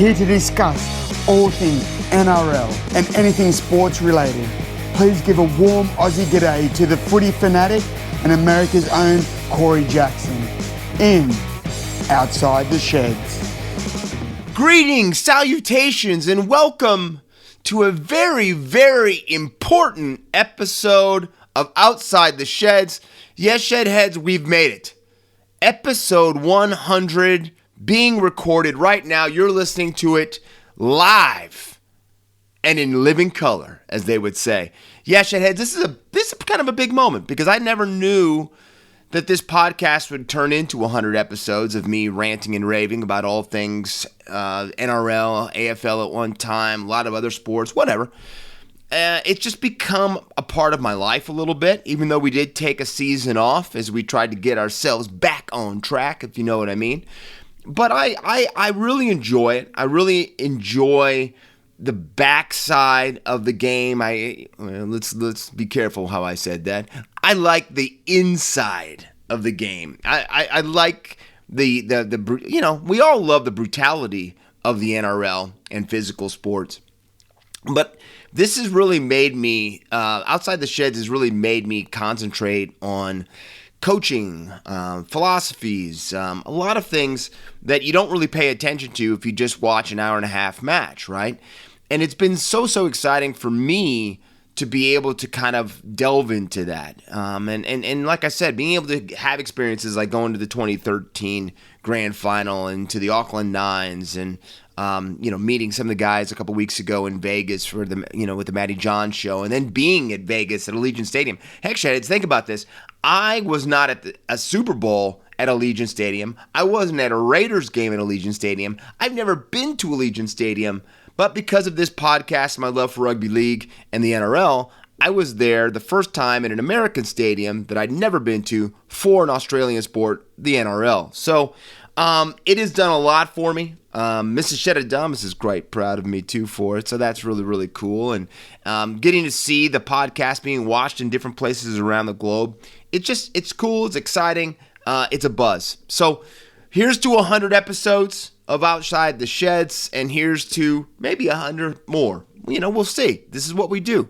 here to discuss all things NRL and anything sports related. Please give a warm Aussie g'day to the footy fanatic and America's own Corey Jackson in Outside the Sheds. Greetings, salutations, and welcome to a very, very important episode of Outside the Sheds. Yes, Shedheads, we've made it. Episode 100 being recorded right now. You're listening to it live and in living color, as they would say. Yeah, Shedheads, this is kind of a big moment because I never knew that this podcast would turn into 100 episodes of me ranting and raving about all things NRL, AFL at one time, a lot of other sports, whatever. It's just become a part of my life a little bit, even though we did take a season off as we tried to get ourselves back on track, if you know what I mean. But I really enjoy it. I really enjoy the backside of the game. Let's be careful how I said that. I like the inside of the game. I like the you know, we all love the brutality of the NRL and physical sports. But this has really made me, Outside the Sheds has really made me concentrate on coaching, philosophies, a lot of things that you don't really pay attention to if you just watch an hour and a half match, right? And it's been so exciting for me to be able to kind of delve into that. And like I said, being able to have experiences like going to the 2013 Grand Final and to the Auckland Nines and meeting some of the guys a couple weeks ago in Vegas for the, with the Matty John show, and then being at Vegas at Allegiant Stadium. Heck, Sheds, think about this. I was not at a Super Bowl at Allegiant Stadium. I wasn't at a Raiders game at Allegiant Stadium. I've never been to Allegiant Stadium, but because of this podcast, my love for rugby league and the NRL, I was there the first time in an American stadium that I'd never been to for an Australian sport, the NRL. So it has done a lot for me. Mrs. Shedadamus is quite proud of me too for it, so that's really, really cool. And getting to see the podcast being watched in different places around the globe, it's cool, it's exciting, it's a buzz. So here's to 100 episodes of Outside the Sheds, and here's to maybe 100 more. We'll see. This is what we do.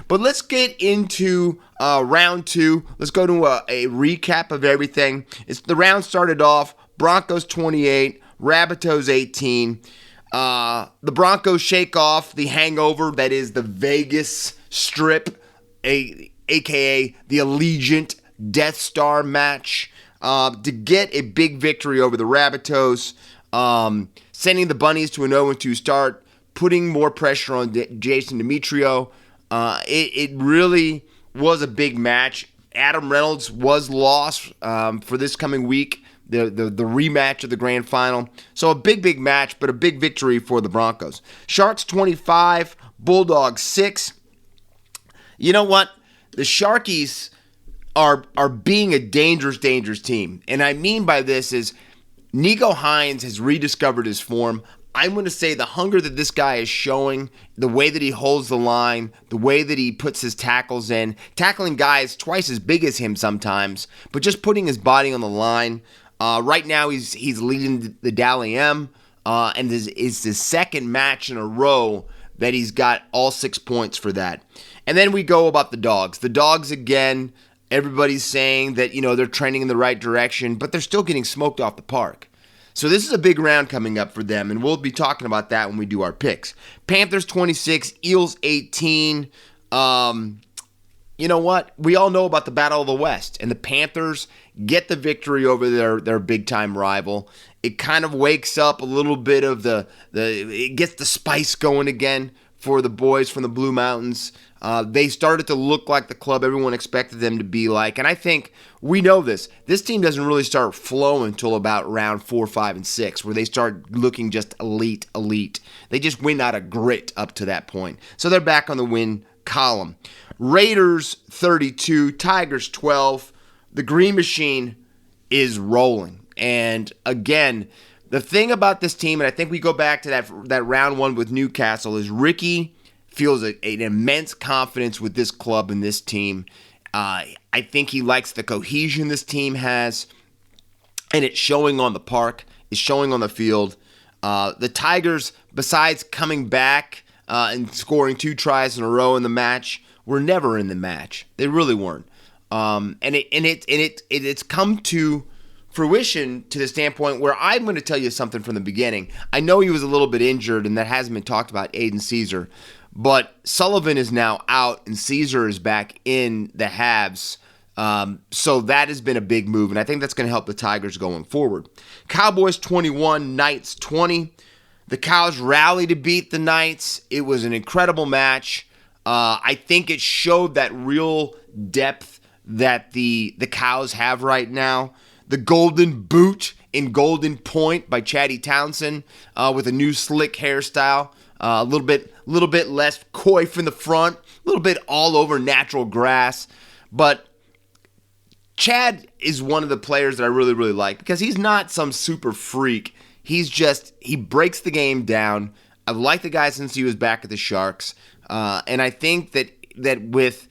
But let's get into round two. Let's go to a recap of everything. The round started off Broncos 28, Rabbitohs 18. The Broncos shake off the hangover that is the Vegas Strip, aka the Allegiant Death Star match, to get a big victory over the Rabbitohs, sending the Bunnies to an 0-2 start, putting more pressure on Jason Demetrio. It really was a big match. Adam Reynolds was lost for this coming week, the rematch of the grand final. So a big match, but a big victory for the Broncos. Sharks 25, Bulldogs 6. You know what? The Sharkies are being a dangerous team. And I mean by this is Nico Hines has rediscovered his form. I'm going to say the hunger that this guy is showing, the way that he holds the line, the way that he puts his tackles in, tackling guys twice as big as him sometimes, but just putting his body on the line. Right now he's leading the Dally M, and this is the second match in a row that he's got all 6 points for that. And then we go about the Dogs. The Dogs, again, everybody's saying that, they're trending in the right direction, but they're still getting smoked off the park. So this is a big round coming up for them, and we'll be talking about that when we do our picks. Panthers 26, Eels 18. You know what? We all know about the Battle of the West, and the Panthers get the victory over their big-time rival. It kind of wakes up a little bit of it gets the spice going again for the boys from the Blue Mountains. They started to look like the club everyone expected them to be like. And I think we know this. This team doesn't really start flowing until about round 4, 5, and 6, where they start looking just elite. They just win out of grit up to that point. So they're back on the win column. Raiders 32, Tigers 12. The Green Machine is rolling. And again, the thing about this team, and I think we go back to that round one with Newcastle, is Ricky feels an immense confidence with this club and this team. I think he likes the cohesion this team has, and it's showing on the park, it's showing on the field. The Tigers, besides coming back and scoring 2 tries in a row in the match, were never in the match. They really weren't. And it's come to fruition to the standpoint where I'm going to tell you something from the beginning. I know he was a little bit injured, and that hasn't been talked about, Aiden Caesar. But Sullivan is now out, and Caesar is back in the Habs. So that has been a big move, and I think that's going to help the Tigers going forward. Cowboys 21, Knights 20. The Cows rallied to beat the Knights. It was an incredible match. I think it showed that real depth that the Cows have right now. The Golden Boot in Golden Point by Chatty Townsend with a new slick hairstyle. A little bit less coif in the front. A little bit all over natural grass. But Chad is one of the players that I really, really like because he's not some super freak. He breaks the game down. I've liked the guy since he was back at the Sharks. And I think that with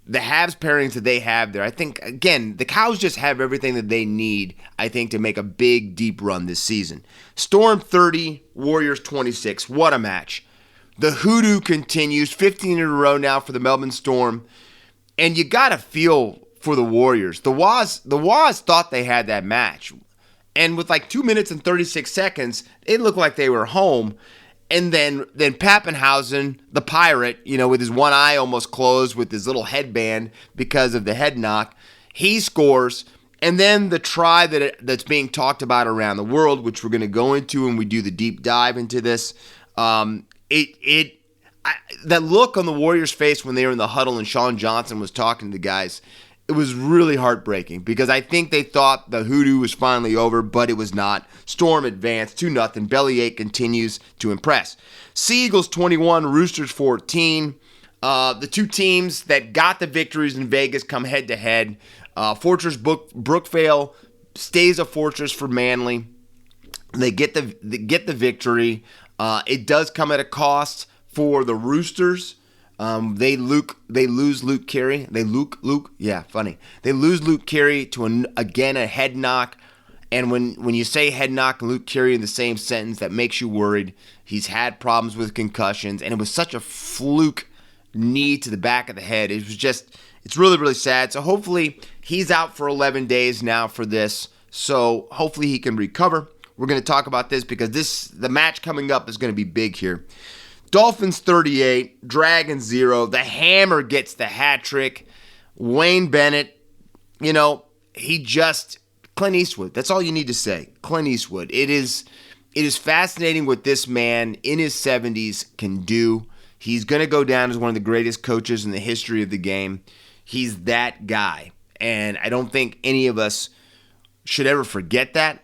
the Habs pairings that they have there, I think, again, the Cows just have everything that they need, I think, to make a big, deep run this season. Storm 30, Warriors 26. What a match. The hoodoo continues, 15 in a row now for the Melbourne Storm. And you got to feel for the Warriors. The Waz thought they had that match. And with like 2 minutes and 36 seconds, it looked like they were home. And then Pappenhausen, the Pirate, with his one eye almost closed with his little headband because of the head knock, he scores. And then the try that's being talked about around the world, which we're going to go into when we do the deep dive into this, that look on the Warriors' face when they were in the huddle and Sean Johnson was talking to the guys, it was really heartbreaking because I think they thought the hoodoo was finally over, but it was not. Storm advanced 2-0. Bellyache continues to impress. Sea Eagles 21, Roosters 14. The two teams that got the victories in Vegas come head-to-head. Fortress Brookvale stays a fortress for Manly. They get the victory. It does come at a cost for the Roosters. They lose Luke Carey. They lose Luke Carey to a head knock. And when you say head knock and Luke Carey in the same sentence, that makes you worried. He's had problems with concussions, and it was such a fluke knee to the back of the head. It's really, really sad. So hopefully he's out for 11 days now for this. So hopefully he can recover. We're going to talk about this because the match coming up is going to be big here. Dolphins 38, Dragons 0. The Hammer gets the hat trick. Wayne Bennett, Clint Eastwood. That's all you need to say. Clint Eastwood. It is fascinating what this man in his 70s can do. He's going to go down as one of the greatest coaches in the history of the game. He's that guy. And I don't think any of us should ever forget that.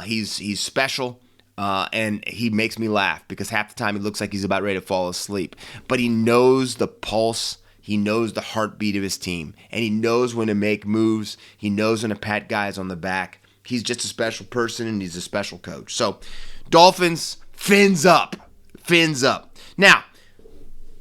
He's special. And he makes me laugh because half the time he looks like he's about ready to fall asleep. But he knows the pulse. He knows the heartbeat of his team. And he knows when to make moves. He knows when to pat guys on the back. He's just a special person, and he's a special coach. So, Dolphins, fins up. Fins up. Now,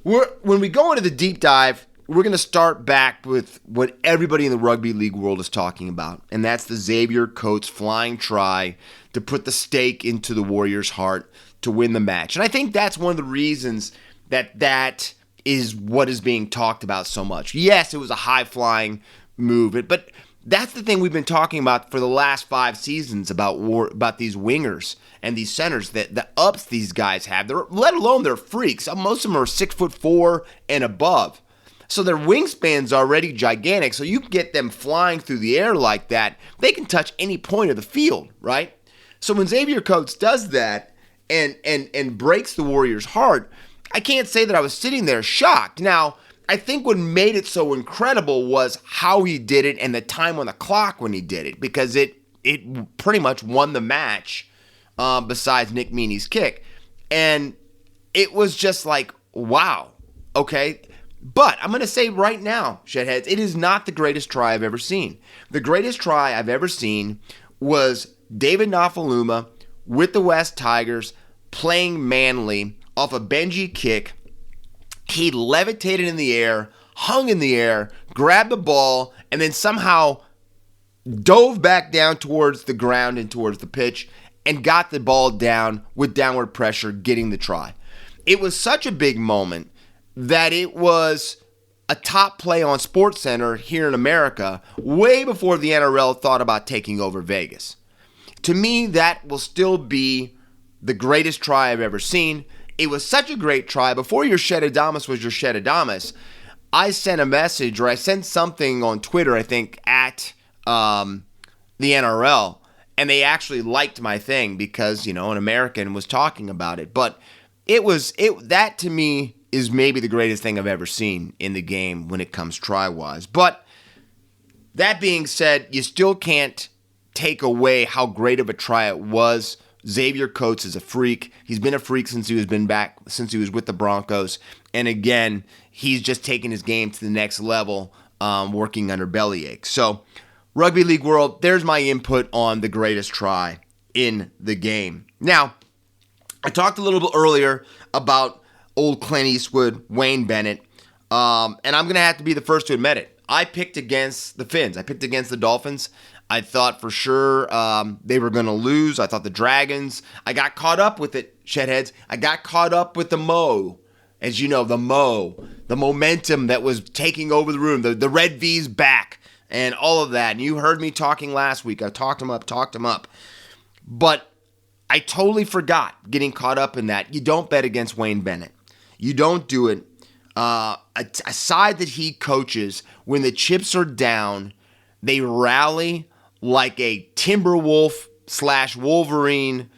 when we go into the deep dive, we're going to start back with what everybody in the rugby league world is talking about. And that's the Xavier Coates flying try to put the stake into the Warriors' heart to win the match. And I think that's one of the reasons that is what is being talked about so much. Yes, it was a high-flying move, but that's the thing we've been talking about for the last 5 seasons about these wingers and these centers, the ups these guys have, let alone they're freaks. Most of them are 6'4" and above. So their wingspan's already gigantic, so you get them flying through the air like that, they can touch any point of the field, right? So when Xavier Coates does that and breaks the Warriors' heart, I can't say that I was sitting there shocked. Now, I think what made it so incredible was how he did it and the time on the clock when he did it, because it pretty much won the match besides Nick Meaney's kick. And it was just like, wow, okay. But I'm going to say right now, Shedheads, it is not the greatest try I've ever seen. The greatest try I've ever seen was David Nafaluma with the West Tigers playing Manly off a Benji kick. He levitated in the air, hung in the air, grabbed the ball, and then somehow dove back down towards the ground and towards the pitch and got the ball down with downward pressure, getting the try. It was such a big moment that it was a top play on SportsCenter here in America way before the NRL thought about taking over Vegas. To me, that will still be the greatest try I've ever seen. It was such a great try. Before your Shedadamus was your Shedadamus, I sent a message, or I sent something on Twitter, I think, at the NRL, and they actually liked my thing because, an American was talking about it. But that to me is maybe the greatest thing I've ever seen in the game when it comes try-wise. But that being said, you still can't take away how great of a try it was. Xavier Coates is a freak. He's been a freak since he was with the Broncos. And again, he's just taking his game to the next level, working under bellyache. So, Rugby League World, there's my input on the greatest try in the game. Now, I talked a little bit earlier about old Clint Eastwood, Wayne Bennett, and I'm going to have to be the first to admit it. I picked against the Finns. I picked against the Dolphins. I thought for sure they were going to lose. I thought the Dragons. I got caught up with it, Shedheads. I got caught up with the Mo. As you know, the momentum that was taking over the room, the Red V's back, and all of that. And you heard me talking last week. I talked him up. But I totally forgot getting caught up in that. You don't bet against Wayne Bennett. You don't do it. A side that he coaches, when the chips are down, they rally like a Timberwolf / Wolverine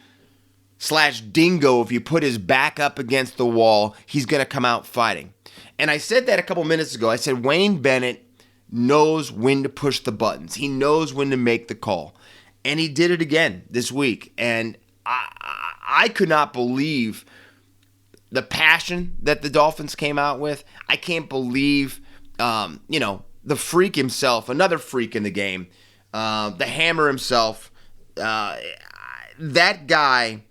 / Dingo. If you put his back up against the wall, he's going to come out fighting. And I said that a couple minutes ago. I said Wayne Bennett knows when to push the buttons. He knows when to make the call. And he did it again this week. And I could not believe the passion that the Dolphins came out with. I can't believe, the freak himself, another freak in the game, the Hammer himself, that guy,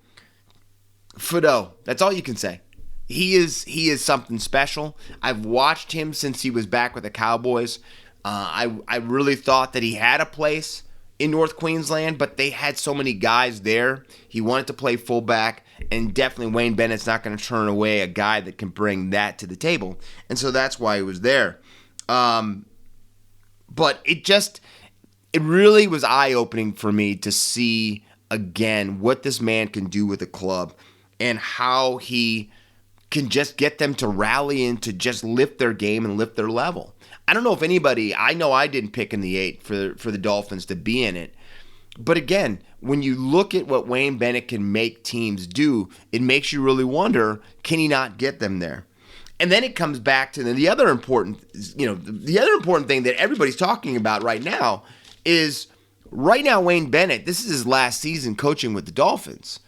Fido, that's all you can say. He is something special. I've watched him since he was back with the Cowboys. I really thought that he had a place in North Queensland, but they had so many guys there. He wanted to play fullback, and definitely Wayne Bennett's not going to turn away a guy that can bring that to the table. And so that's why he was there. But it really was eye-opening for me to see, again, what this man can do with a club and how he can just get them to rally and to just lift their game and lift their level. I don't know if anybody, I know I didn't pick in the 8 for the Dolphins to be in it. But again, when you look at what Wayne Bennett can make teams do, it makes you really wonder, can he not get them there? And then it comes back to the other important thing that everybody's talking about right now is right now Wayne Bennett, this is his last season coaching with the Dolphins.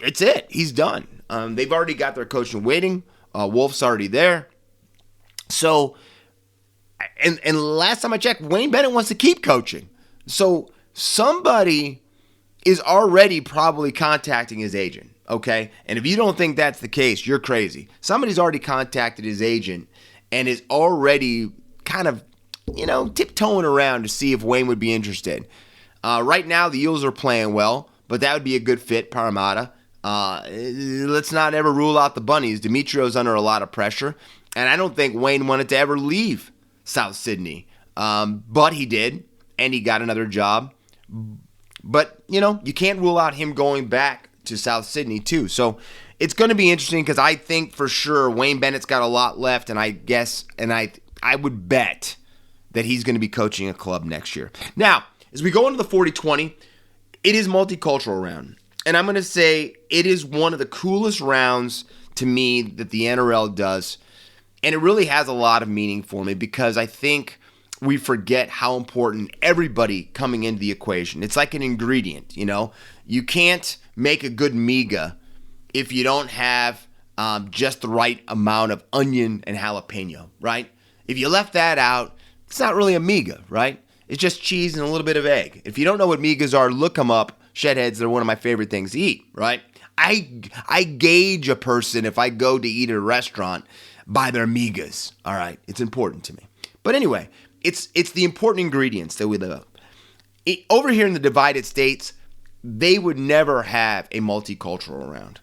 It's it. He's done. They've already got their coach in waiting. Wolf's already there. So, and last time I checked, Wayne Bennett wants to keep coaching. So somebody is already probably contacting his agent, okay? And if you don't think that's the case, you're crazy. Somebody's already contacted his agent and is already kind of, tiptoeing around to see if Wayne would be interested. Right now, the Eels are playing well, but that would be a good fit, Parramatta. Let's not ever rule out the Bunnies. Dimitrio's under a lot of pressure, and I don't think Wayne wanted to ever leave South Sydney. But he did, and he got another job. But, you can't rule out him going back to South Sydney too. So it's going to be interesting because I think for sure Wayne Bennett's got a lot left, and I would bet that he's going to be coaching a club next year. Now, as we go into the 40-20, it is multicultural round. And I'm going to say it is one of the coolest rounds to me that the NRL does. And it really has a lot of meaning for me because I think we forget how important everybody coming into the equation. It's like an ingredient, You can't make a good miga if you don't have just the right amount of onion and jalapeno, right? If you left that out, it's not really a miga, right? It's just cheese and a little bit of egg. If you don't know what migas are, look them up. Shedheads, they're one of my favorite things to eat, right? I gauge a person if I go to eat at a restaurant by their migas, all right? It's important to me. But anyway, it's the important ingredients that we live up. over here in the divided states, they would never have a multicultural round.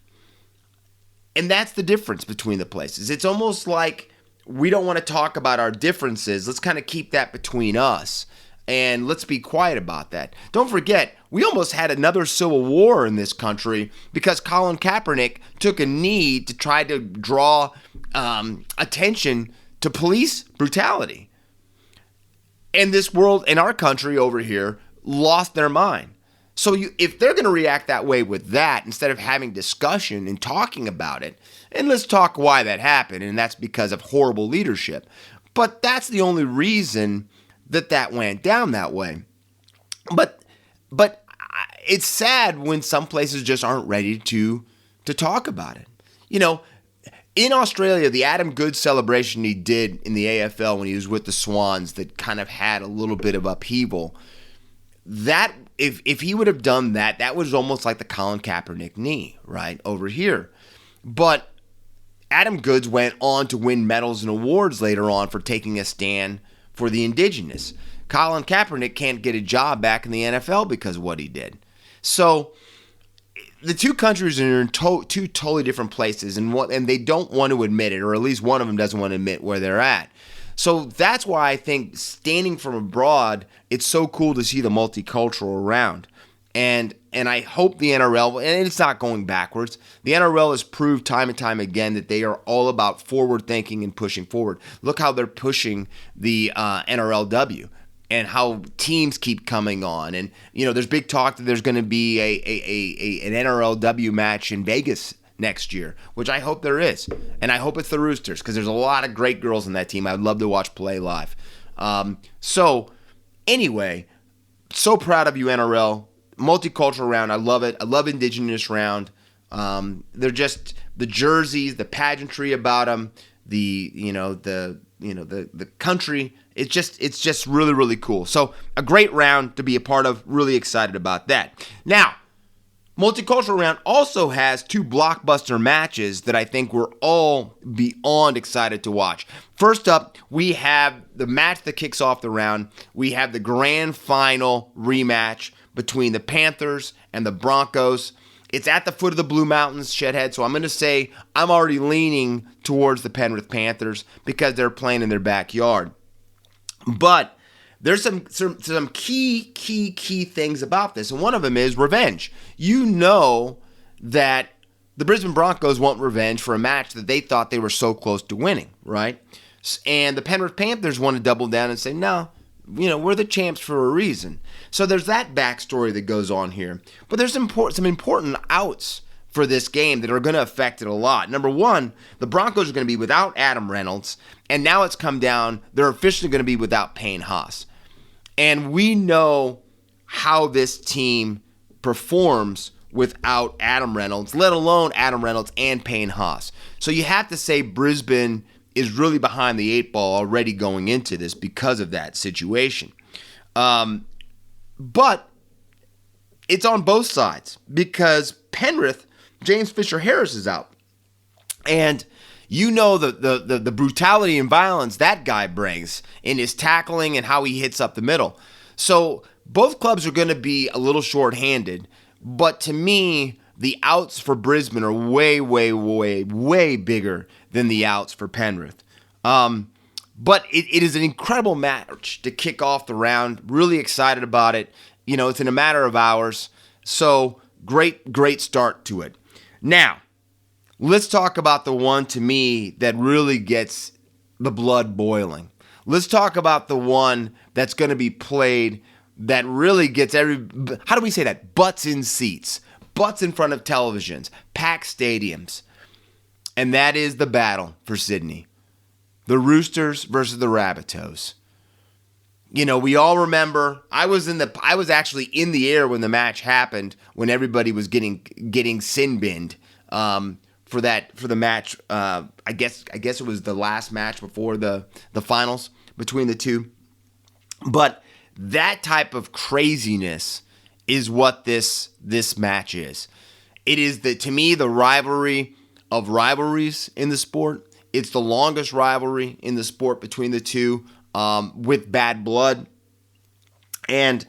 And that's the difference between the places. It's almost like we don't want to talk about our differences. Let's kind of keep that between us. And let's be quiet about that. Don't forget, we almost had another civil war in this country because Colin Kaepernick took a knee to try to draw attention to police brutality. And this world, in our country over here, lost their mind. So if they're going to react that way with that, instead of having discussion and talking about it, and let's talk why that happened, and that's because of horrible leadership. But that's the only reason that went down that way. But it's sad when some places just aren't ready to talk about it. You know, in Australia, the Adam Goodes celebration he did in the AFL when he was with the Swans that kind of had a little bit of upheaval, that if he would have done that, that was almost like the Colin Kaepernick knee, right, over here. But Adam Goodes went on to win medals and awards later on for taking a stand for the indigenous. Colin Kaepernick can't get a job back in the NFL because of what he did. So the two countries are in two totally different places, and they don't want to admit it, or at least one of them doesn't want to admit where they're at. So that's why I think standing from abroad, it's so cool to see the multicultural around. And I hope the NRL, and it's not going backwards, the NRL has proved time and time again that they are all about forward thinking and pushing forward. Look how they're pushing the NRLW and how teams keep coming on. And, you know, there's big talk that there's going to be an NRLW match in Vegas next year, which I hope there is. And I hope it's the Roosters because there's a lot of great girls in that team. I'd love to watch play live. So anyway, so proud of you, NRL. Multicultural round, I love it. I love indigenous round. They're just the jerseys, the pageantry about them, the country. It's just really, really cool. So a great round to be a part of. Really excited about that. Now, multicultural round also has two blockbuster matches that I think we're all beyond excited to watch. First up, we have the match that kicks off the round. We have the grand final rematch between the Panthers and the Broncos. It's at the foot of the Blue Mountains, Shedhead, so I'm going to say I'm already leaning towards the Penrith Panthers because they're playing in their backyard. But there's some key things about this, and one of them is revenge. You know that the Brisbane Broncos want revenge for a match that they thought they were so close to winning, right? And the Penrith Panthers want to double down and say, no, you know, we're the champs for a reason. So there's that backstory that goes on here. But there's some important outs for this game that are going to affect it a lot. Number one, the Broncos are going to be without Adam Reynolds, and now it's come down, they're officially going to be without Payne Haas. And we know how this team performs without Adam Reynolds, let alone Adam Reynolds and Payne Haas. So you have to say Brisbane is really behind the eight ball already going into this because of that situation. But it's on both sides because Penrith, James Fisher-Harris is out. And you know the brutality and violence that guy brings in his tackling and how he hits up the middle. So both clubs are going to be a little short-handed. But to me, the outs for Brisbane are way, way, way, way bigger than the outs for Penrith. But it is an incredible match to kick off the round. Really excited about it. You know, it's in a matter of hours. So great start to it. Now, let's talk about the one to me that really gets the blood boiling. Let's talk about the one that's going to be played that really gets how do we say that? Butts in seats. Butts in front of televisions. Packed stadiums. And that is the battle for Sydney. The Roosters versus the Rabbitohs. You know, we all remember, I was actually in the air when the match happened, when everybody was getting sin-binned for the match. I guess it was the last match before the finals between the two. But that type of craziness is what this match is. It is to me the rivalry of rivalries in the sport. It's the longest rivalry in the sport between the two, with bad blood. And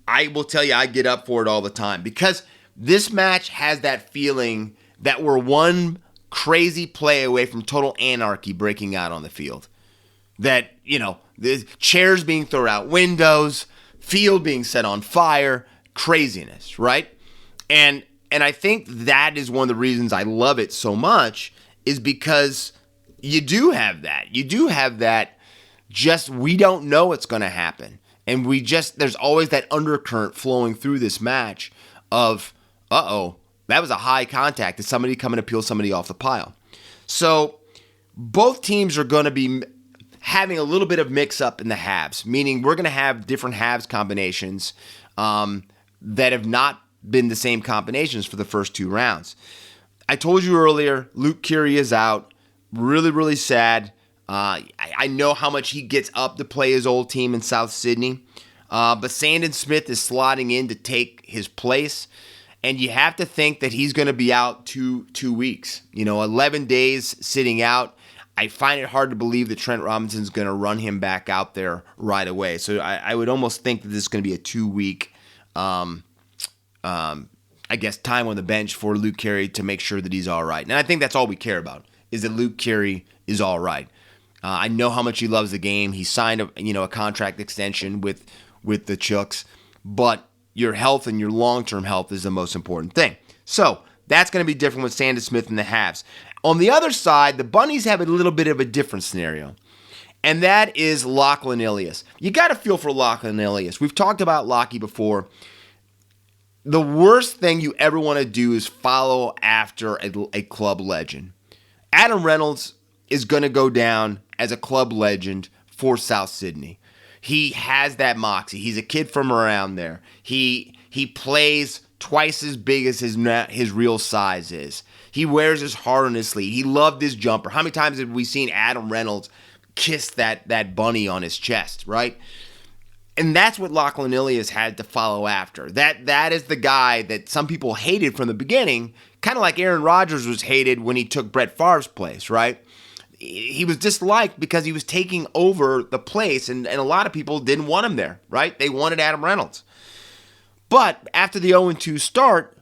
I will tell you, I get up for it all the time because this match has that feeling that we're one crazy play away from total anarchy breaking out on the field. That, the chairs being thrown out windows, field being set on fire, craziness, right? And I think that is one of the reasons I love it so much is because you do have that. You do have that just we don't know what's going to happen. And there's always that undercurrent flowing through this match of, that was a high contact. Is somebody coming to peel somebody off the pile? So both teams are going to be having a little bit of mix-up in the halves, meaning we're going to have different halves combinations that have not been the same combinations for the first two rounds. I told you earlier, Luke Keary is out. Really, really sad. I know how much he gets up to play his old team in South Sydney, but Sandon Smith is slotting in to take his place, and you have to think that he's going to be out two weeks. 11 days sitting out. I find it hard to believe that Trent Robinson's going to run him back out there right away. So I would almost think that this is going to be a 2-week, time on the bench for Luke Keary to make sure that he's all right. And I think that's all we care about is that Luke Keary is all right. I know how much he loves the game. He signed a contract extension with the Chooks, but your health and your long-term health is the most important thing. So that's going to be different with Sandon Smith in the halves. On the other side, the Bunnies have a little bit of a different scenario, and that is Lachlan Ilias. You got to feel for Lachlan Ilias. We've talked about Lockie before. The worst thing you ever want to do is follow after a club legend. Adam Reynolds is going to go down as a club legend for South Sydney. He has that moxie. He's a kid from around there. He plays twice as big as his real size is. He wears his heart on his sleeve. He loved his jumper. How many times have we seen Adam Reynolds kiss that bunny on his chest, right? And that's what Lachlan Ilias had to follow after. That is the guy that some people hated from the beginning, kind of like Aaron Rodgers was hated when he took Brett Favre's place, right? He was disliked because he was taking over the place, and a lot of people didn't want him there, right? They wanted Adam Reynolds. But after the 0-2 start,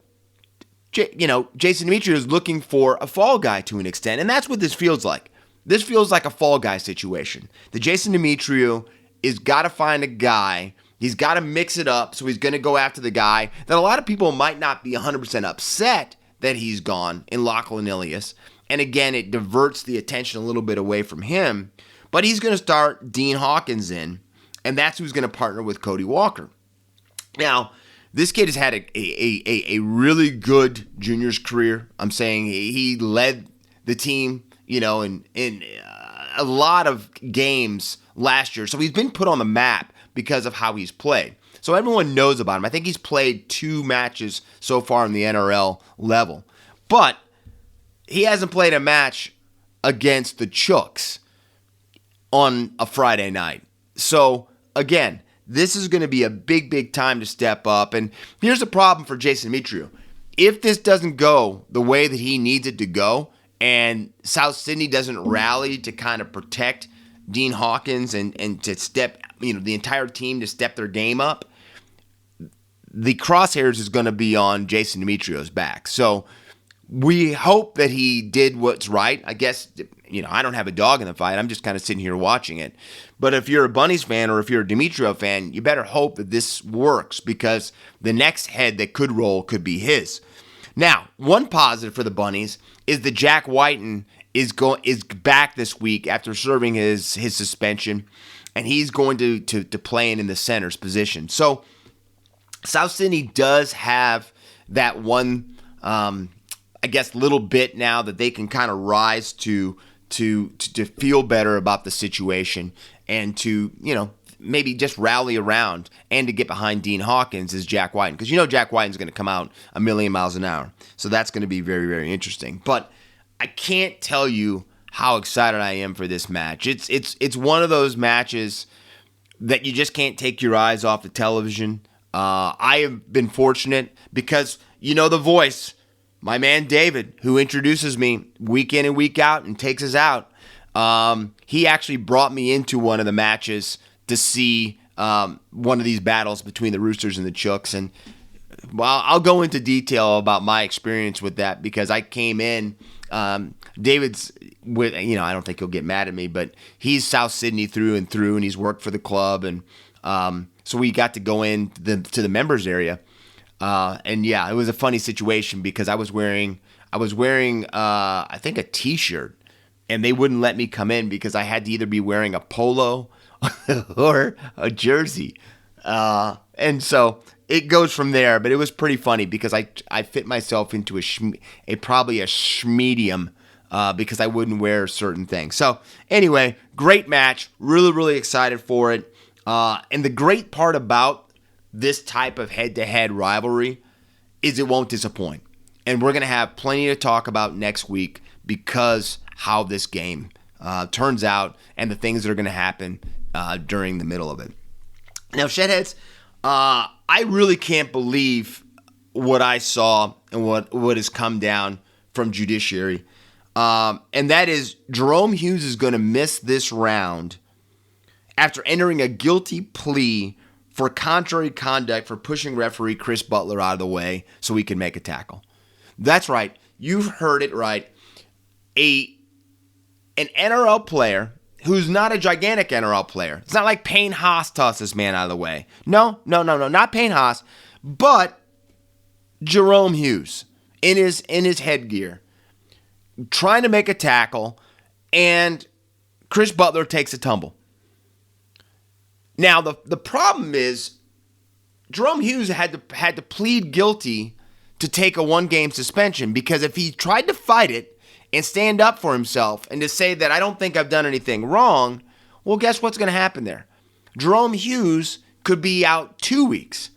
Jason Demetriou is looking for a fall guy to an extent, and that's what this feels like. This feels like a fall guy situation. The Jason Demetriou is got to find a guy. He's got to mix it up, so he's going to go after the guy that a lot of people might not be 100% upset that he's gone in Lachlan Ilias. And again, it diverts the attention a little bit away from him. But he's going to start Dean Hawkins in, and that's who's going to partner with Cody Walker. Now, this kid has had a really good juniors career. I'm saying he led the team, in a lot of games last year. So he's been put on the map because of how he's played. So everyone knows about him. I think he's played 2 matches so far in the NRL level. But he hasn't played a match against the Chooks on a Friday night. So, again, this is going to be a big, big time to step up. And here's the problem for Jason Demetriou. If this doesn't go the way that he needs it to go, and South Sydney doesn't rally to kind of protect Dean Hawkins and to step, the entire team to step their game up, the crosshairs is going to be on Jason Demetriou's back. So we hope that he did what's right. I guess, I don't have a dog in the fight. I'm just kind of sitting here watching it. But if you're a Bunnies fan or if you're a Demetriou fan, you better hope that this works because the next head that could roll could be his. Now, one positive for the Bunnies is that Jack Whiten is back this week after serving his suspension, and he's going to play in the center's position. So South Sydney does have that one, little bit now that they can kind of rise to feel better about the situation and to, maybe just rally around and to get behind Dean Hawkins is Jack Whiten. Because Jack Whiten's going to come out a million miles an hour. So that's going to be very, very interesting. But I can't tell you how excited I am for this match. It's one of those matches that you just can't take your eyes off the television. I have been fortunate because, the voice, my man David, who introduces me week in and week out and takes us out, he actually brought me into one of the matches to see one of these battles between the Roosters and the Chooks. And well, I'll go into detail about my experience with that because I came in. David's with, I don't think he'll get mad at me, but he's South Sydney through and through, and he's worked for the club, and so we got to go in to the members area, and yeah, it was a funny situation because I was wearing I think a T-shirt, and they wouldn't let me come in because I had to either be wearing a polo or a jersey, and so it goes from there. But it was pretty funny because I fit myself into probably a schmedium because I wouldn't wear certain things. So anyway, great match. Really, really excited for it. And the great part about this type of head-to-head rivalry is it won't disappoint. And we're going to have plenty to talk about next week because how this game turns out and the things that are going to happen during the middle of it. Now, Shedheads, I really can't believe what I saw and what has come down from judiciary. And that is Jerome Hughes is going to miss this round after entering a guilty plea for contrary conduct for pushing referee Chris Butler out of the way so he could make a tackle. That's right. You've heard it right. An NRL player who's not a gigantic NRL player. It's not like Payne Haas tossed this man out of the way. No, not Payne Haas, but Jerome Hughes in his headgear trying to make a tackle, and Chris Butler takes a tumble. Now, the problem is Jerome Hughes had to plead guilty to take a 1-game suspension because if he tried to fight it and stand up for himself and to say that I don't think I've done anything wrong, well, guess what's going to happen there? Jerome Hughes could be out 2 weeks.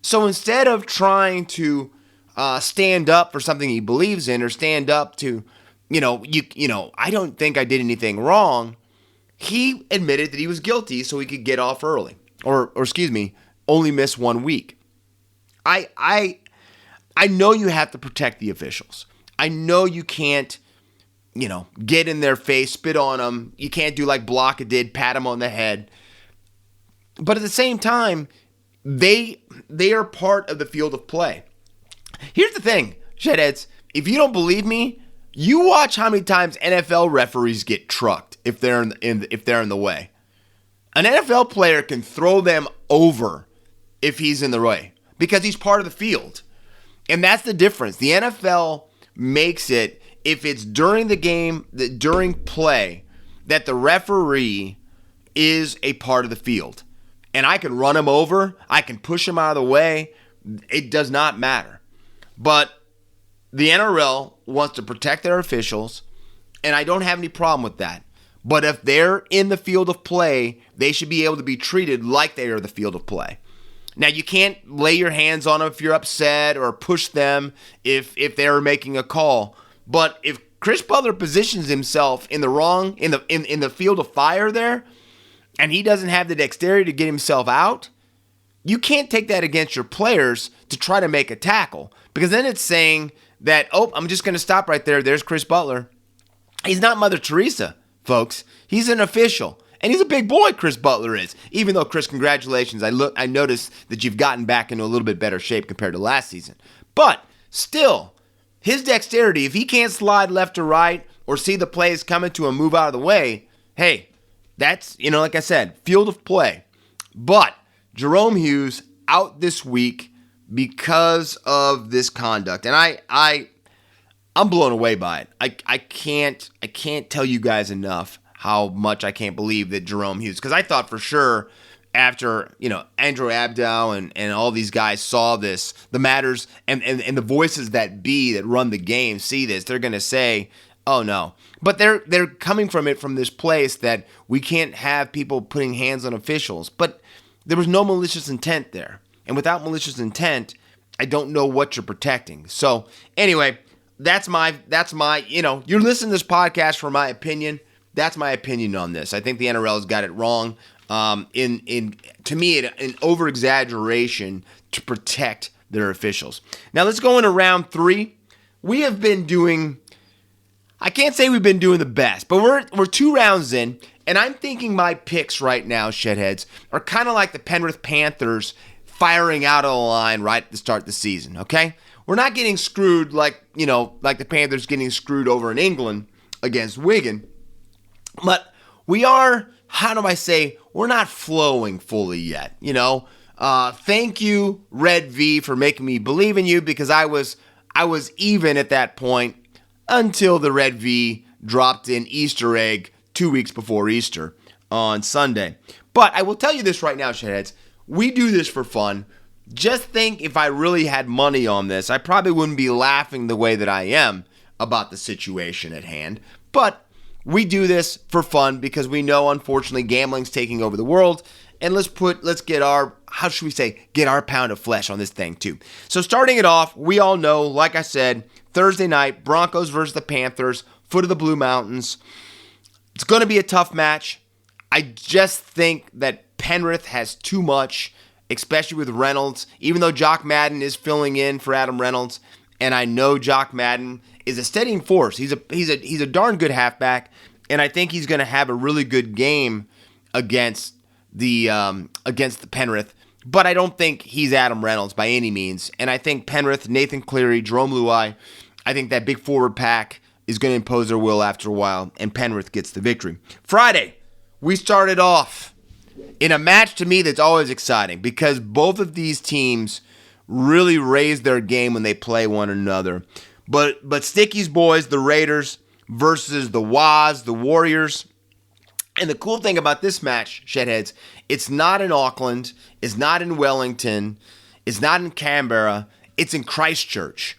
So instead of trying to stand up for something he believes in or stand up to, I don't think I did anything wrong, he admitted that he was guilty so he could get off early or only miss 1 week. I know you have to protect the officials. I know you can't, get in their face, spit on them. You can't do like Blocka did, pat them on the head. But at the same time, they are part of the field of play. Here's the thing, Shedheads. If you don't believe me, you watch how many times NFL referees get trucked if they're in the way. An NFL player can throw them over if he's in the way because he's part of the field. And that's the difference. The NFL makes it, if it's during the game, during play, that the referee is a part of the field. And I can run him over. I can push him out of the way. It does not matter. But the NRL wants to protect their officials, and I don't have any problem with that. But if they're in the field of play, they should be able to be treated like they are the field of play. Now, you can't lay your hands on them if you're upset or push them if they're making a call. But if Chris Butler positions himself in the field of fire there, and he doesn't have the dexterity to get himself out, you can't take that against your players to try to make a tackle. Because then it's saying that, I'm just going to stop right there. There's Chris Butler. He's not Mother Teresa, folks. He's an official. And he's a big boy, Chris Butler is. Even though, Chris, congratulations. I noticed that you've gotten back into a little bit better shape compared to last season. But still, his dexterity, if he can't slide left or right or see the plays coming to him, move out of the way, hey, that's, like I said, field of play. But Jerome Hughes out this week because of this conduct. And I'm blown away by it. I can't tell you guys enough how much I can't believe that Jerome Hughes, because I thought for sure after, Andrew Abdow and all these guys saw this, the matters and the voices that run the game see this, they're going to say, oh no. But they're coming from this place that we can't have people putting hands on officials. But there was no malicious intent there. And without malicious intent, I don't know what you're protecting. So anyway, that's my, you're listening to this podcast for my opinion. That's my opinion on this. I think the NRL has got it wrong. To me, an over-exaggeration to protect their officials. Now let's go into round 3. We have been doing, I can't say we've been doing the best, but we're 2 rounds in, And I'm thinking my picks right now, Shedheads, are kind of like the Penrith Panthers firing out of the line right at the start of the season, okay? We're not getting screwed like the Panthers getting screwed over in England against Wigan. But we are, how do I say, we're not flowing fully yet, Thank you, Red V, for making me believe in you, because I was even at that point until the Red V dropped an Easter egg 2 weeks before Easter on Sunday. But I will tell you this right now, Shedheads. We do this for fun. Just think, if I really had money on this, I probably wouldn't be laughing the way that I am about the situation at hand. But we do this for fun because we know, unfortunately, gambling's taking over the world. And let's get our, get our pound of flesh on this thing too. So starting it off, we all know, like I said, Thursday night, Broncos versus the Panthers, foot of the Blue Mountains. It's going to be a tough match. I just think that Penrith has too much, especially with Reynolds, even though Jock Madden is filling in for Adam Reynolds. And I know Jock Madden is a steadying force. He's a darn good halfback, and I think he's going to have a really good game against the Penrith. But I don't think he's Adam Reynolds by any means. And I think Penrith, Nathan Cleary, Jerome Luai, I think that big forward pack is going to impose their will after a while, and Penrith gets the victory. Friday, we started off in a match to me that's always exciting because both of these teams really raise their game when they play one another. But Sticky's boys, the Raiders, versus the Waz, the Warriors. And the cool thing about this match, Shedheads, it's not in Auckland, it's not in Wellington, it's not in Canberra, it's in Christchurch.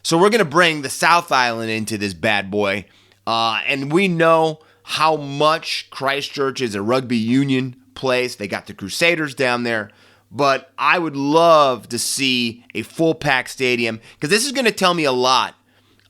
So we're going to bring the South Island into this bad boy. And we know how much Christchurch is a rugby union place. They got the Crusaders down there. But I would love to see a full-pack stadium, because this is going to tell me a lot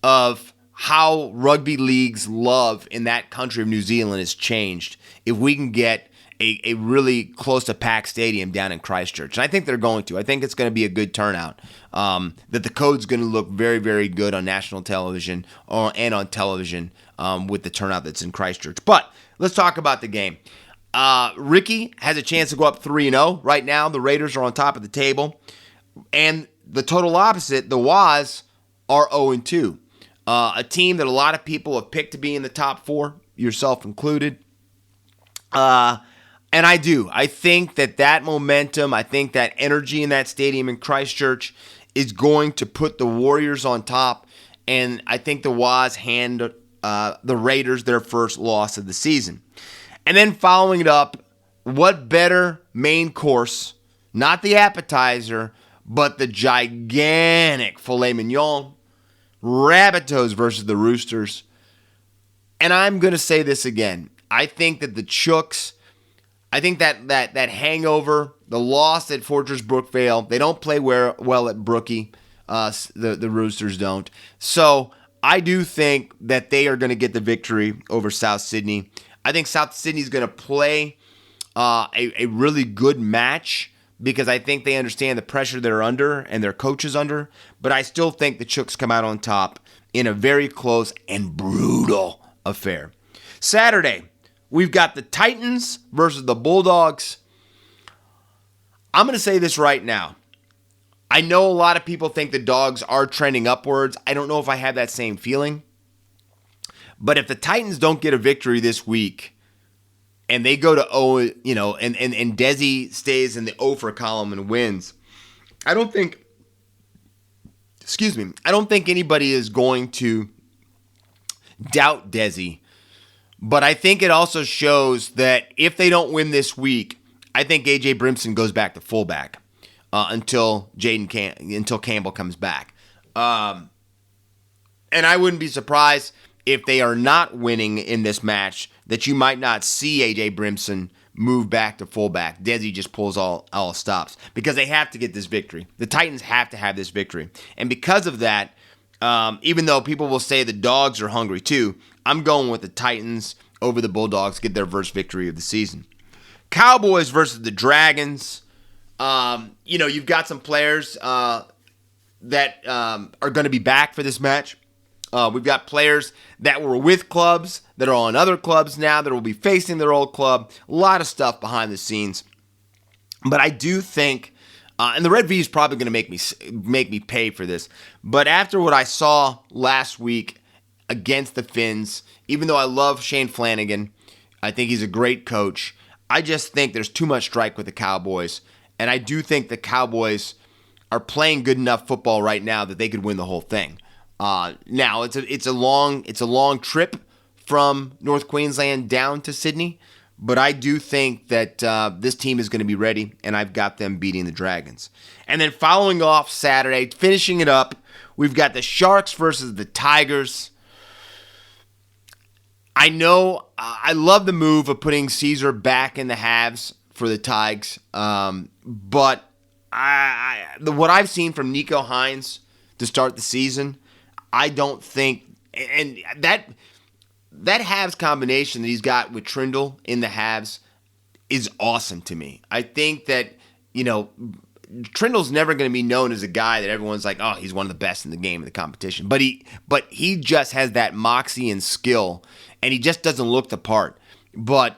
of how rugby league's love in that country of New Zealand has changed if we can get a really close to packed stadium down in Christchurch. And I think they're going to. I think it's going to be a good turnout. That the code's going to look very, very good on national television and on television with the turnout that's in Christchurch. But let's talk about the game. Ricky has a chance to go up 3-0. Right now, the Raiders are on top of the table. And the total opposite, the Waz, are 0-2. A team that a lot of people have picked to be in the top four, yourself included. And I do. I think that momentum, I think that energy in that stadium in Christchurch is going to put the Warriors on top. And I think the Waz hand the Raiders their first loss of the season. And then following it up, what better main course, not the appetizer, but the gigantic filet mignon, Rabbitohs versus the Roosters. And I'm going to say this again. I think that the Chooks, I think that hangover, the loss at Fortress Brookvale, they don't play well at Brookie. The Roosters don't. So I do think that they are going to get the victory over South Sydney. I think South Sydney is going to play a really good match because I think they understand the pressure they're under and their coach is under. But I still think the Chooks come out on top in a very close and brutal affair. Saturday, we've got the Titans versus the Bulldogs. I'm going to say this right now. I know a lot of people think the Dogs are trending upwards. I don't know if I have that same feeling. But if the Titans don't get a victory this week and they go to 0, and Desi stays in the 0 for column and wins, I don't think anybody is going to doubt Desi. But I think it also shows that if they don't win this week, I think A.J. Brimson goes back to fullback until Campbell comes back. And I wouldn't be surprised if they are not winning in this match that you might not see A.J. Brimson move back to fullback. Desi just pulls all stops because they have to get this victory. The Titans have to have this victory. And because of that, even though people will say the Dogs are hungry too, I'm going with the Titans over the Bulldogs, get their first victory of the season. Cowboys versus the Dragons. You've got some players that are going to be back for this match. We've got players that were with clubs that are on other clubs now that will be facing their old club. A lot of stuff behind the scenes. But I do think, and the Red V is probably going to make me pay for this. But after what I saw last week against the Finns, even though I love Shane Flanagan, I think he's a great coach. I just think there's too much strike with the Cowboys. And I do think the Cowboys are playing good enough football right now that they could win the whole thing. Now it's a long trip from North Queensland down to Sydney, but I do think that this team is going to be ready, and I've got them beating the Dragons. And then following off Saturday, finishing it up, we've got the Sharks versus the Tigers. I know I love the move of putting Caesar back in the halves for the Tigers, but what I've seen from Nico Hines to start the season, I don't think, and that halves combination that he's got with Trindle in the halves is awesome to me. I think that, Trindle's never going to be known as a guy that everyone's like, oh, he's one of the best in the game, in the competition. But he just has that moxie and skill, and he just doesn't look the part. But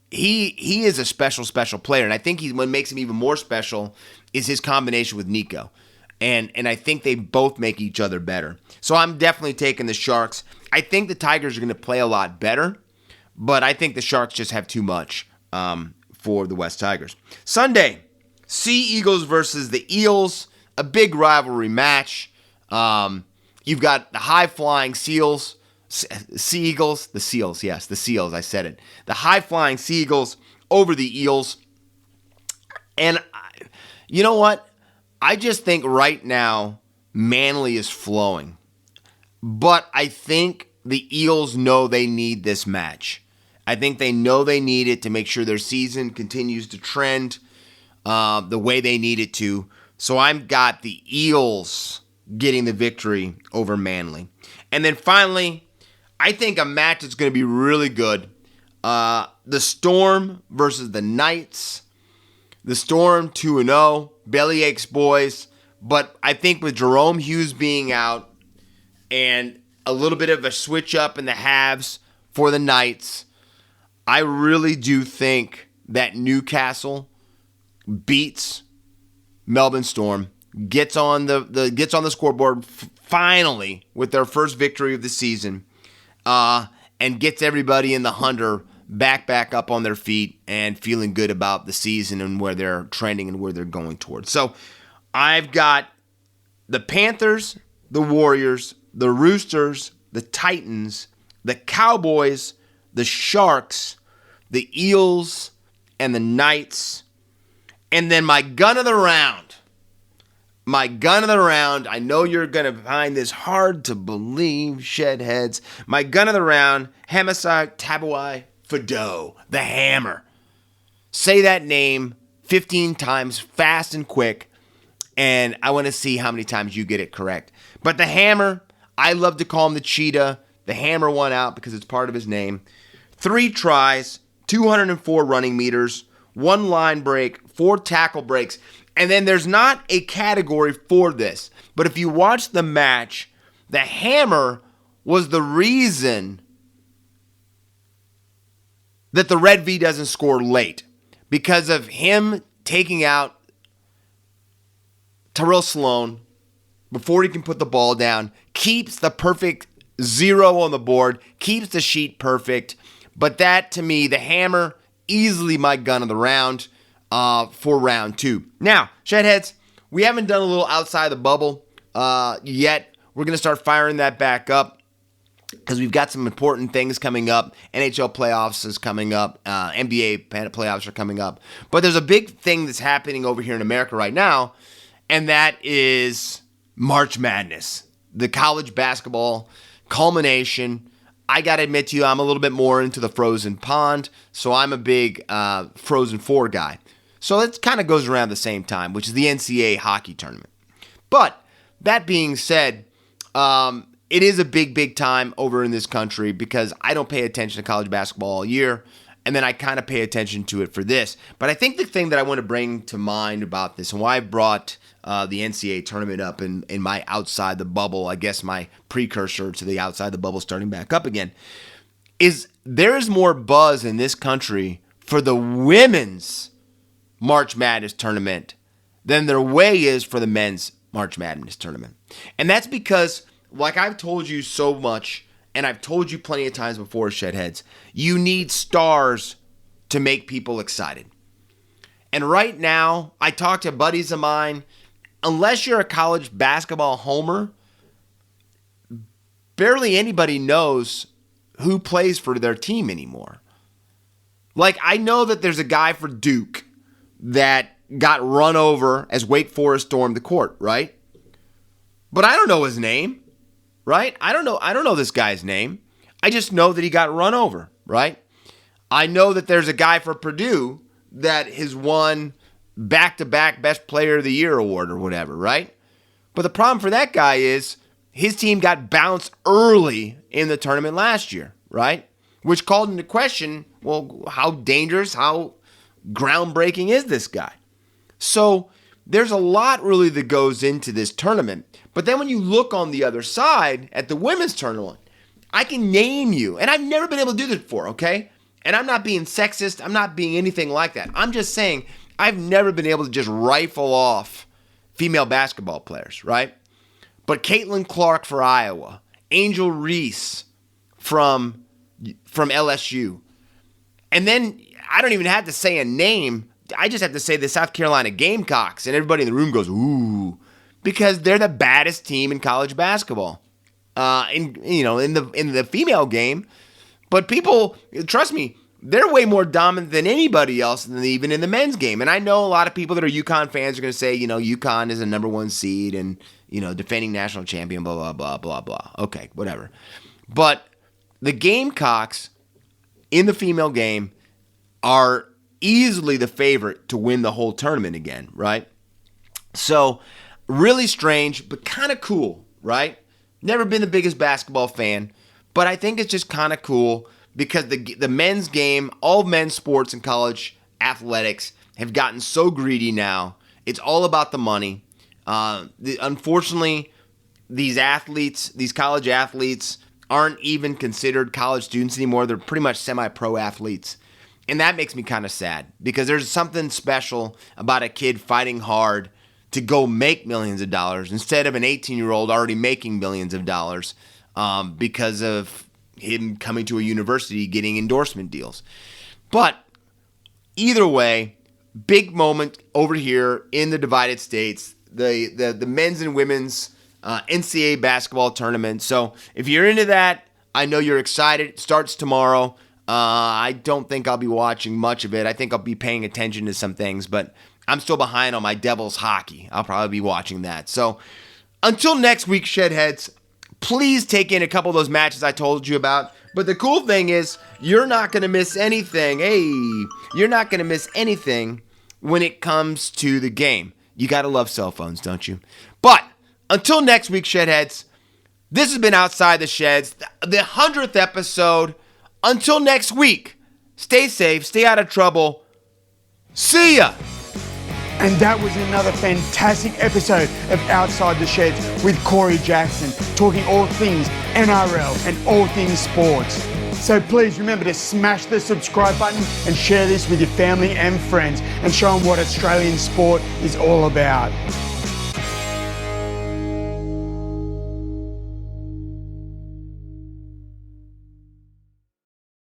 he is a special player, and I think what makes him even more special is his combination with Nico. And I think they both make each other better. So I'm definitely taking the Sharks. I think the Tigers are going to play a lot better, but I think the Sharks just have too much for the West Tigers. Sunday, Sea Eagles versus the Eels, a big rivalry match. You've got the high-flying Sea Eagles, the Seals, yes, the Seals, I said it. The high-flying Sea Eagles over the Eels. And you know what? I just think right now, Manly is flowing. But I think the Eels know they need this match. I think they know they need it to make sure their season continues to trend the way they need it to. So I've got the Eels getting the victory over Manly. And then finally, I think a match that's going to be really good. The Storm versus the Knights. The Storm 2-0. Bellyaches boys. But I think with Jerome Hughes being out and a little bit of a switch up in the halves for the Knights, I really do think that Newcastle beats Melbourne Storm, gets on the scoreboard finally with their first victory of the season, and gets everybody in the Hunter back up on their feet and feeling good about the season and where they're trending and where they're going towards. So I've got the Panthers, the Warriors, the Roosters, the Titans, the Cowboys, the Sharks, the Eels, and the Knights. And then my gun of the round. I know you're going to find this hard to believe, Shedheads. My gun of the round, Hamasai Tabuai Fado, the Hammer. Say that name 15 times fast and quick, and I want to see how many times you get it correct. But the Hammer, I love to call him the Cheetah. The Hammer won out because it's part of his name. 3 tries, 204 running meters, 1 line break, 4 tackle breaks. And then there's not a category for this. But if you watch the match, the Hammer was the reason that the Red V doesn't score late. Because of him taking out Tyrell Sloan before he can put the ball down, keeps the perfect 0 on the board, keeps the sheet perfect. But that, to me, the Hammer, easily my gun of the round for round 2. Now, Shedheads, we haven't done a little outside the bubble yet. We're going to start firing that back up because we've got some important things coming up. NHL playoffs is coming up. NBA playoffs are coming up. But there's a big thing that's happening over here in America right now, and that is March Madness, the college basketball culmination. I got to admit to you, I'm a little bit more into the Frozen Pond, so I'm a big Frozen Four guy. So it kind of goes around the same time, which is the NCAA hockey tournament. But that being said, it is a big time over in this country because I don't pay attention to college basketball all year, And then I kind of pay attention to it for this. But I think the thing that I want to bring to mind about this, and why I brought the NCAA tournament up in my Outside the Bubble, I guess my precursor to the Outside the Bubble starting back up again, is there is more buzz in this country for the women's March Madness tournament than there way is for the men's March Madness tournament. And that's because, like I've told you so much, and I've told you plenty of times before, Shedheads, you need stars to make people excited. And right now, I talk to buddies of mine, unless you're a college basketball homer, barely anybody knows who plays for their team anymore. Like, I know that there's a guy for Duke that got run over as Wake Forest stormed the court, right? But I don't know his name, right? I don't know this guy's name. I just know that he got run over, right? I know that there's a guy for Purdue that has won back-to-back Best Player of the Year award or whatever, right? But the problem for that guy is his team got bounced early in the tournament last year, right? Which called into question, well, how dangerous, how groundbreaking is this guy? So there's a lot really that goes into this tournament. But then when you look on the other side at the women's tournament, I can name you, and I've never been able to do this before, okay? And I'm not being sexist. I'm not being anything like that. I'm just saying I've never been able to just rifle off female basketball players, right? But Caitlin Clark for Iowa, Angel Reese from LSU. And then I don't even have to say a name. I just have to say the South Carolina Gamecocks, and everybody in the room goes, ooh, because they're the baddest team in college basketball. In the female game. But people, trust me, they're way more dominant than anybody else, even in the men's game. And I know a lot of people that are UConn fans are going to say, UConn is a number one seed and, defending national champion, blah, blah, blah, blah, blah. Okay, whatever. But the Gamecocks in the female game are easily the favorite to win the whole tournament again, right? So, really strange, but kind of cool, right? Never been the biggest basketball fan, but I think it's just kind of cool because the men's game, all men's sports and college athletics have gotten so greedy now. It's all about the money. Unfortunately, these college athletes aren't even considered college students anymore. They're pretty much semi-pro athletes. And that makes me kind of sad because there's something special about a kid fighting hard to go make millions of dollars instead of an 18-year-old already making millions of dollars because of him coming to a university getting endorsement deals. But either way, big moment over here in the divided states, the men's and women's NCAA basketball tournament. So if you're into that, I know you're excited. It starts tomorrow. I don't think I'll be watching much of it. I think I'll be paying attention to some things, but I'm still behind on my Devils hockey. I'll probably be watching that. So until next week, Shedheads, please take in a couple of those matches I told you about. But the cool thing is you're not going to miss anything. Hey, you're not going to miss anything when it comes to the game. You got to love cell phones, don't you? But until next week, Shedheads, this has been Outside the Sheds, the 100th episode. Until next week, stay safe, stay out of trouble. See ya! And that was another fantastic episode of Outside the Sheds with Corey Jackson, talking all things NRL and all things sports. So please remember to smash the subscribe button and share this with your family and friends and show them what Australian sport is all about.